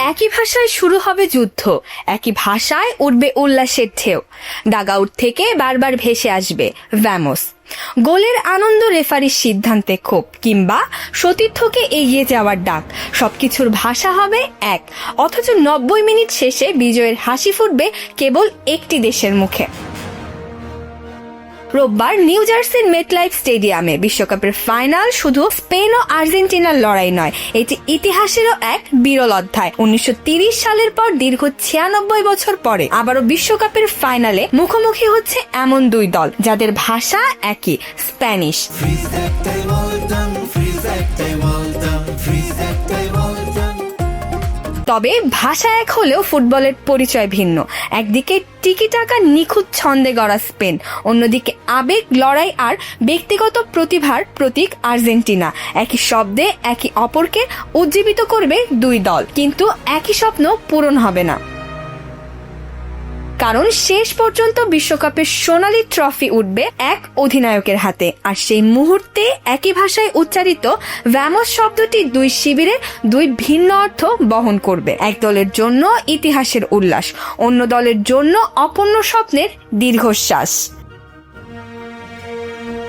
একই ভাষায় শুরু হবে যুদ্ধ, একই ভাষায় উঠবে উল্লাসের ঢেউ, ডাগআউট থেকে বারবার ভেসে আসবে ভ্যামোস। গোলের আনন্দ, রেফারির সিদ্ধান্তে ক্ষোভ, কিংবা সতীর্থকে এগিয়ে যাওয়ার ডাক, সবকিছুর ভাষা হবে এক। অথচ 90 মিনিট শেষে বিজয়ের হাসি ফুটবে কেবল একটি দেশের মুখে। রোববার নিউ জার্সির মেটলাইফ স্টেডিয়ামে বিশ্বকাপের ফাইনাল শুধু স্পেন ও আর্জেন্টিনার লড়াই নয়, এটি ইতিহাসেরও এক বিরল অধ্যায়। 1930 সালের পর দীর্ঘ 96 বছর পরে আবারও বিশ্বকাপের ফাইনালে মুখোমুখি হচ্ছে এমন দুই দল যাদের ভাষা একই, স্প্যানিশ। তবে ভাষা এক হলেও ফুটবলের পরিচয় ভিন্ন। একদিকে টিকি-টাকা নিখুঁত ছন্দে গড়া স্পেন, অন্যদিকে আবেগ, লড়াই আর ব্যক্তিগত প্রতিভার প্রতীক আর্জেন্টিনা। একই শব্দে একে অপরকে উজ্জীবিত করবে দুই দল, কিন্তু একই স্বপ্ন পূরণ হবে না। কারণ শেষ পর্যন্ত বিশ্বকাপের সোনালী ট্রফি উঠবে এক অধিনায়কের হাতে, আর সেই মুহূর্তে একই ভাষায় উচ্চারিত ভ্যামোস শব্দটি দুই শিবিরে দুই ভিন্ন অর্থ বহন করবে। এক দলের জন্য ইতিহাসের উল্লাস, অন্য দলের জন্য অপূর্ণ স্বপ্নের দীর্ঘশ্বাস।